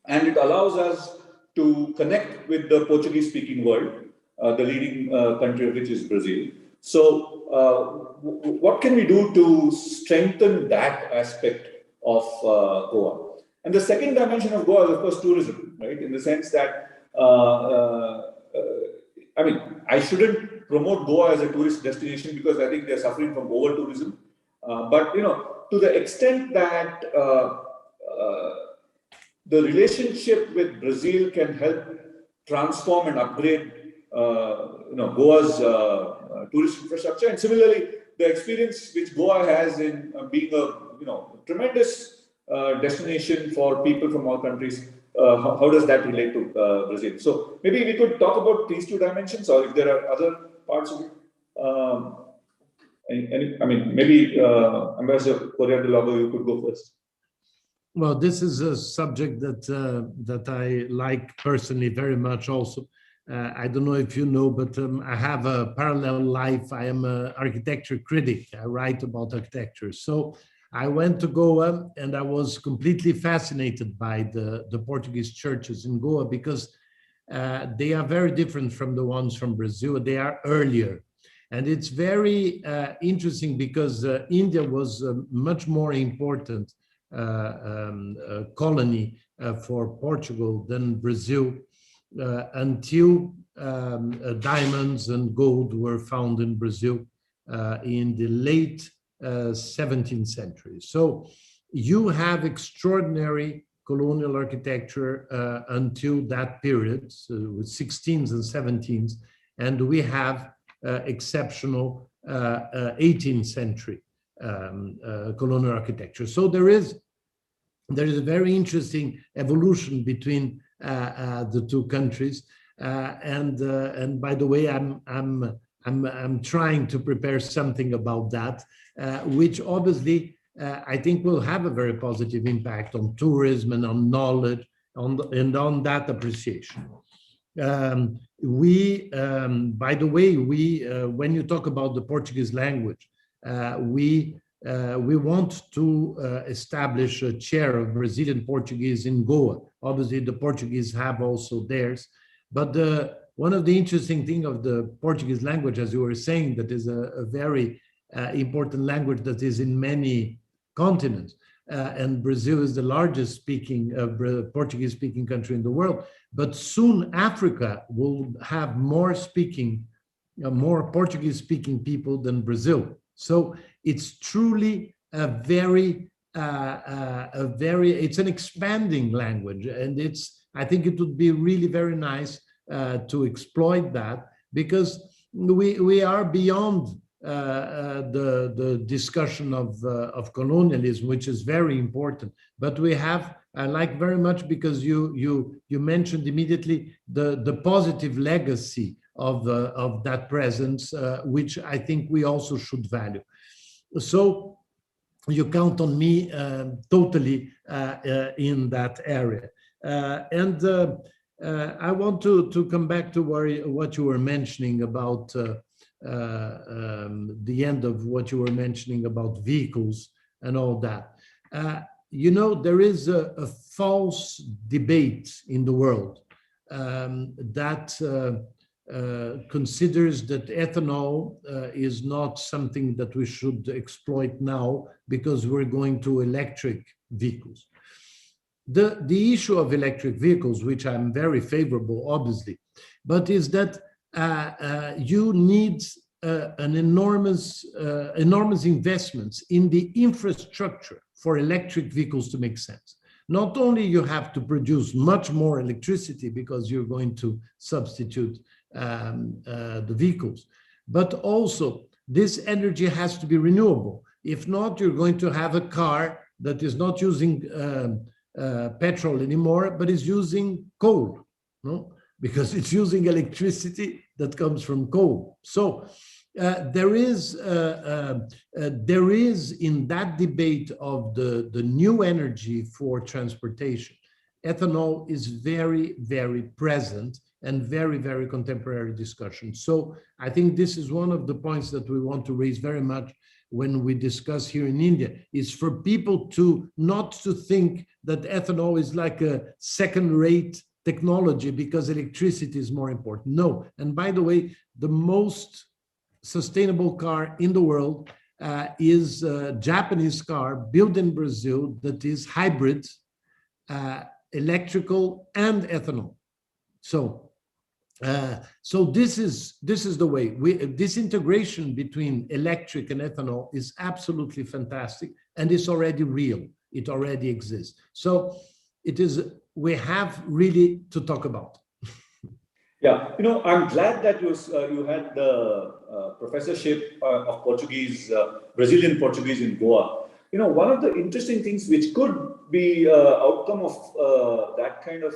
Speaker 2: and it allows us to connect with the Portuguese-speaking world, the leading country of which is Brazil. So, what can we do to strengthen that aspect of Goa. And the second dimension of Goa is, of course, tourism, right? In the sense that, I shouldn't promote Goa as a tourist destination because I think they're suffering from over-tourism. But, to the extent that the relationship with Brazil can help transform and upgrade, Goa's tourist infrastructure, and similarly, the experience which Goa has in being a tremendous destination for people from all countries. How does that relate to Brazil? So maybe we could talk about these two dimensions, or if there are other parts of it. Maybe Ambassador Correa de Lobo, you could go first.
Speaker 3: Well, this is a subject that I like personally very much also. I don't know if you know, but I have a parallel life. I am an architecture critic. I write about architecture. So I went to Goa and I was completely fascinated by the Portuguese churches in Goa because they are very different from the ones from Brazil. They are earlier. And it's very interesting because India was a much more important colony for Portugal than Brazil until diamonds and gold were found in Brazil in the late 17th century. So you have extraordinary colonial architecture until that period, so with 16th and 17th, and we have exceptional 18th century colonial architecture. So there is a very interesting evolution between the two countries, and by the way, I'm trying to prepare something about that, which obviously I think will have a very positive impact on tourism and on knowledge, and on that appreciation. By the way, when you talk about the Portuguese language, we want to establish a chair of Brazilian Portuguese in Goa. Obviously, the Portuguese have also theirs, but one of the interesting things of the Portuguese language, as you were saying, that is a very important language that is in many continents, and Brazil is the largest Portuguese-speaking country in the world. But soon Africa will have more Portuguese-speaking people than Brazil. So it's truly it's an expanding language, and I think it would be really very nice to exploit that, because we are beyond the discussion of colonialism, which is very important. But I like very much because you mentioned immediately the positive legacy of that presence, which I think we also should value. So you count on me totally in that area. I want to come back to what you were mentioning about the end of what you were mentioning about vehicles and all that. There is a false debate in the world that considers that ethanol is not something that we should exploit now because we're going to electric vehicles. The issue of electric vehicles, which I'm very favorable, obviously, but is that you need an enormous investments in the infrastructure for electric vehicles to make sense. Not only you have to produce much more electricity because you're going to substitute the vehicles, but also this energy has to be renewable. If not, you're going to have a car that is not using petrol anymore, but is using coal, no? Because it's using electricity that comes from coal. So there is in that debate of the new energy for transportation, ethanol is very, very present and very, very contemporary discussion. So I think this is one of the points that we want to raise very much when we discuss here in India, is for people not to think that ethanol is like a second-rate technology because electricity is more important. No. And by the way, the most sustainable car in the world is a Japanese car built in Brazil that is hybrid, electrical and ethanol. So this is the way. This integration between electric and ethanol is absolutely fantastic, and it's already real. It already exists. So we have really to talk about.
Speaker 2: Yeah, I'm glad that you had the professorship of Portuguese, Brazilian Portuguese in Goa. One of the interesting things which could be outcome of that kind of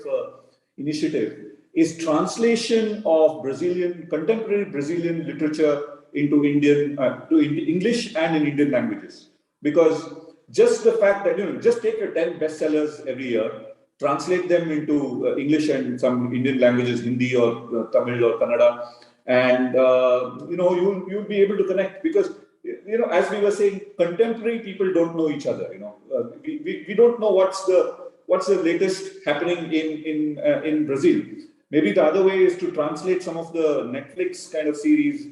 Speaker 2: initiative is translation of contemporary Brazilian literature into English and in Indian languages. Because just the fact that, just take your 10 bestsellers every year, translate them into English and some Indian languages, Hindi or Tamil or Kannada, and you'll be able to connect, because as we were saying, contemporary people don't know each other. We don't know what's the latest happening in Brazil. Maybe the other way is to translate some of the Netflix kind of series,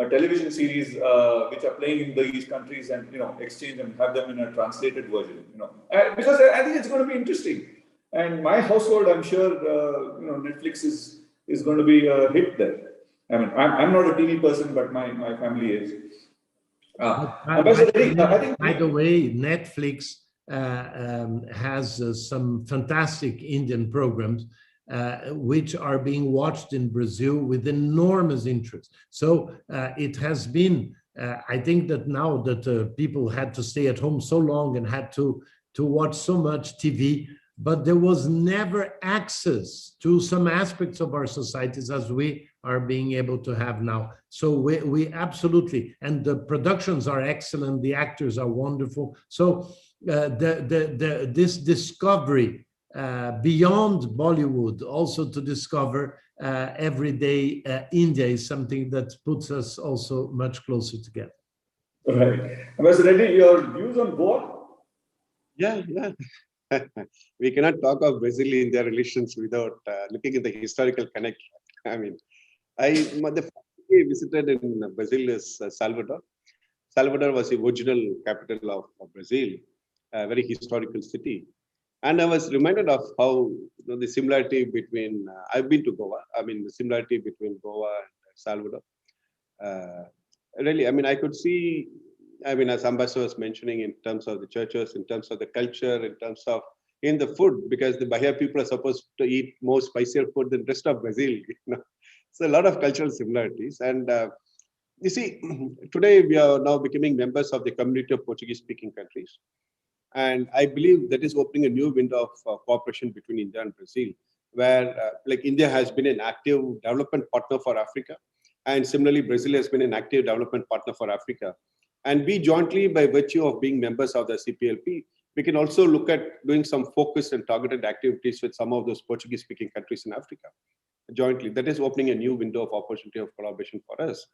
Speaker 2: television series which are playing in these countries, and exchange and have them in a translated version. Because I think it's going to be interesting. And my household, I'm sure, Netflix is going to be a hit there. I mean, I'm not a TV person, but my family is.
Speaker 3: By the way, Netflix has some fantastic Indian programs which are being watched in Brazil with enormous interest. So it has been, I think that now that people had to stay at home so long and had to watch so much TV, but there was never access to some aspects of our societies as we are being able to have now. So we absolutely, and the productions are excellent, the actors are wonderful. So this discovery beyond Bollywood, also to discover everyday India, is something that puts us also much closer together.
Speaker 2: All right. Ambassador Reddy, your views on Goa?
Speaker 4: Yeah. We cannot talk of Brazil-India relations without looking at the historical connect. I mean, the first I visited in Brazil is Salvador. Salvador was the original capital of Brazil, a very historical city. And I was reminded of how the similarity between, I've been to Goa, the similarity between Goa and Salvador. Really, I could see, as Ambassador was mentioning, in terms of the churches, in terms of the culture, in terms of in the food, because the Bahia people are supposed to eat more spicier food than the rest of Brazil. So a lot of cultural similarities. And you see, today we are now becoming members of the community of Portuguese-speaking countries. And I believe that is opening a new window of cooperation between India and Brazil, where India has been an active development partner for Africa. And similarly, Brazil has been an active development partner for Africa. And we jointly, by virtue of being members of the CPLP, we can also look at doing some focused and targeted activities with some of those Portuguese-speaking countries in Africa. Jointly, that is opening a new window of opportunity of collaboration for us.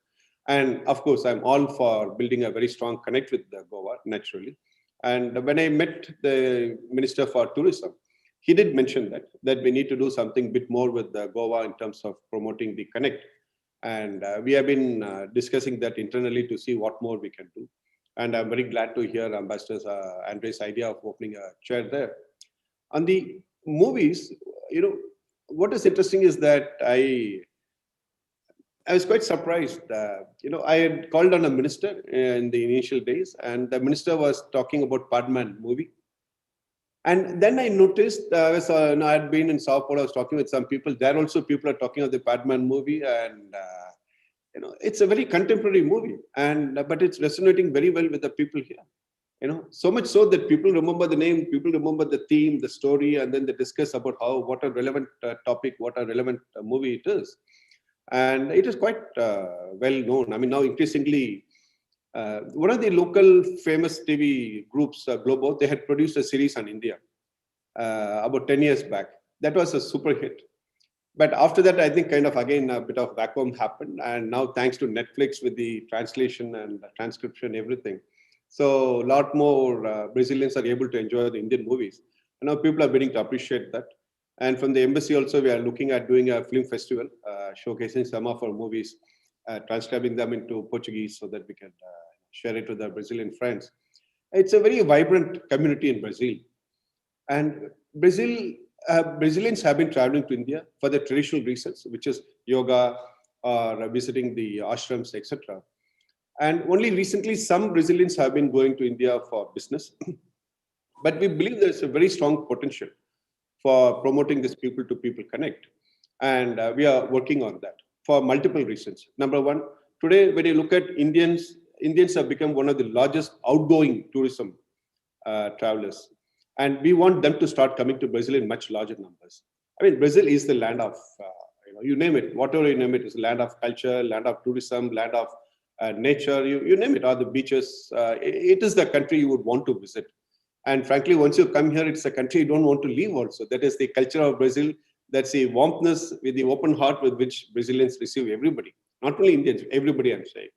Speaker 4: And of course, I'm all for building a very strong connect with Goa, naturally. And when I met the Minister for Tourism, he did mention that we need to do something a bit more with Goa in terms of promoting the connect. And we have been discussing that internally to see what more we can do. And I'm very glad to hear Ambassador Andre's idea of opening a chair there. On the movies, what is interesting is that I was quite surprised. I had called on a minister in the initial days, and the minister was talking about Padman movie. And then I noticed, I had been in Sao Paulo, I was talking with some people. There also people are talking of the Padman movie, and it's a very contemporary movie, but it's resonating very well with the people here. So much so that people remember the name, people remember the theme, the story, and then they discuss about what a relevant topic, what a relevant movie it is. And it is quite well known. Now increasingly, one of the local famous TV groups, Globo, they had produced a series on India about 10 years back. That was a super hit. But after that, I think kind of again a bit of vacuum happened. And now thanks to Netflix with the translation and the transcription, everything. So a lot more Brazilians are able to enjoy the Indian movies. And now people are beginning to appreciate that. And from the embassy also, we are looking at doing a film festival, showcasing some of our movies, transcribing them into Portuguese so that we can share it with the Brazilian friends. It's a very vibrant community in Brazil. And Brazilians have been traveling to India for the traditional reasons, which is yoga or visiting the ashrams, etc. And only recently, some Brazilians have been going to India for business. But we believe there's a very strong potential for promoting this people-to-people connect. And we are working on that for multiple reasons. Number one, today, when you look at Indians have become one of the largest outgoing tourism travelers. And we want them to start coming to Brazil in much larger numbers. I mean, Brazil is the land of, you name it, whatever you name it, is land of culture, land of tourism, land of nature, you name it, or the beaches. It is the country you would want to visit. And frankly, once you come here, it's a country you don't want to leave also. That is the culture of Brazil. That's the warmthness with the open heart with which Brazilians receive everybody. Not only Indians, everybody, I'm saying.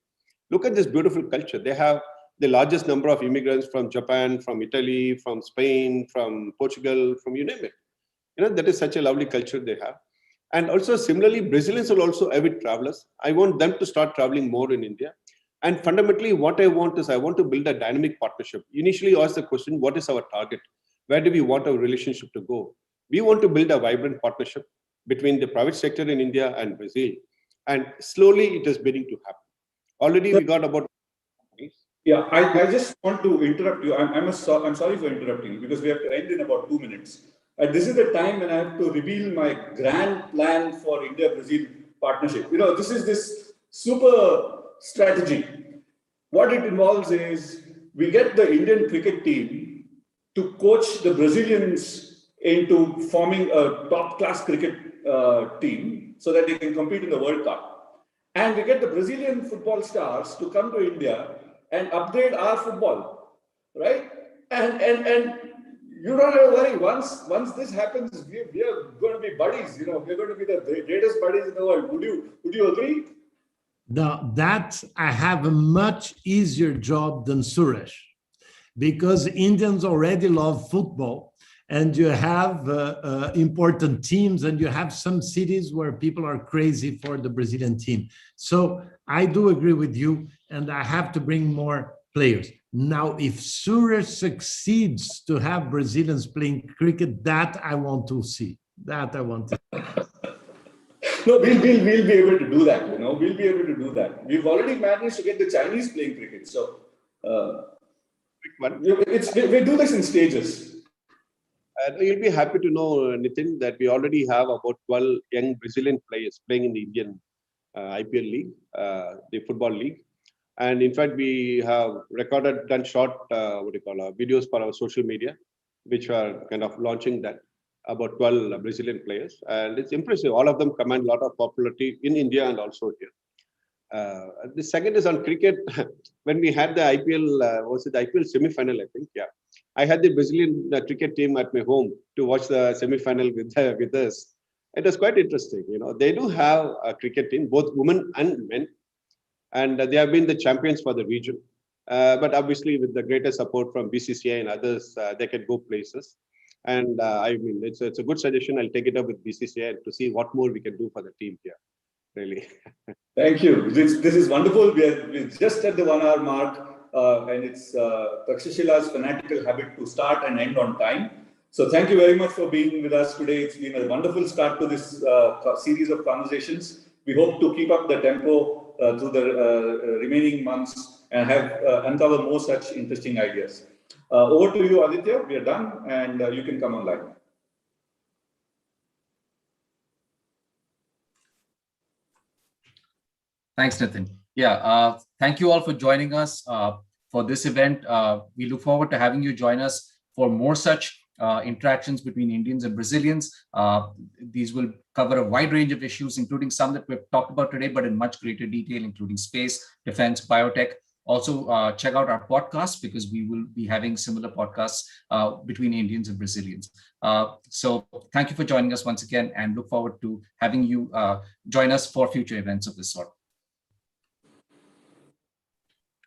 Speaker 4: Look at this beautiful culture. They have the largest number of immigrants from Japan, from Italy, from Spain, from Portugal, from you name it. That is such a lovely culture they have. And also similarly, Brazilians are also avid travelers. I want them to start traveling more in India. And fundamentally, what I want is I want to build a dynamic partnership. Initially, you ask the question, what is our target? Where do we want our relationship to go? We want to build a vibrant partnership between the private sector in India and Brazil. And slowly it is beginning to happen. Already we got about...
Speaker 2: Yeah, I just want to interrupt you. I'm sorry for interrupting you because we have to end in about 2 minutes. This is the time when I have to reveal my grand plan for India-Brazil partnership. This is this super strategy. What it involves is we get the Indian cricket team to coach the Brazilians into forming a top-class cricket team so that they can compete in the World Cup. And we get the Brazilian football stars to come to India and upgrade our football, right? And you don't have to worry. Once this happens, we are going to be buddies. We're going to be the greatest buddies in the world. Would you agree?
Speaker 3: Now, that I have a much easier job than Suresh, because Indians already love football, and you have important teams, and you have some cities where people are crazy for the Brazilian team. So I do agree with you, and I have to bring more players. Now, if Suresh succeeds to have Brazilians playing cricket, that I want to see. That I want to see.
Speaker 2: No, we'll be able to do that. We'll be able to do that. We've already managed to get the Chinese playing cricket. So we do this in stages.
Speaker 4: You'll be happy to know, Nitin, that we already have about 12 young Brazilian players playing in the Indian IPL league, the football league. And in fact, we have done short, videos for our social media, which are kind of launching that, about 12 Brazilian players. And it's impressive. All of them command a lot of popularity in India and also here. The second is on cricket. When we had the IPL, was it the IPL semi-final, I think? Yeah. I had the Brazilian cricket team at my home to watch the semi-final with us. It was quite interesting. They do have a cricket team, both women and men. And they have been the champions for the region. But obviously, with the greater support from BCCI and others, they can go places. And I mean, it's a good suggestion. I'll take it up with BCCI to see what more we can do for the team here. Really.
Speaker 2: Thank you. This is wonderful. We're just at the 1 hour mark, and it's Takshashila's fanatical habit to start and end on time. So thank you very much for being with us today. It's been a wonderful start to this series of conversations. We hope to keep up the tempo through the remaining months and have uncover more such interesting ideas. Over to you, Aditya. We are done, and you can come online.
Speaker 1: Thanks, Nitin. Yeah, thank you all for joining us for this event. We look forward to having you join us for more such interactions between Indians and Brazilians. These will cover a wide range of issues, including some that we've talked about today, but in much greater detail, including space, defense, biotech. Also, check out our podcast, because we will be having similar podcasts between Indians and Brazilians. So thank you for joining us once again, and look forward to having you join us for future events of this sort.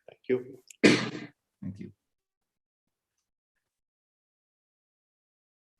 Speaker 4: Thank you.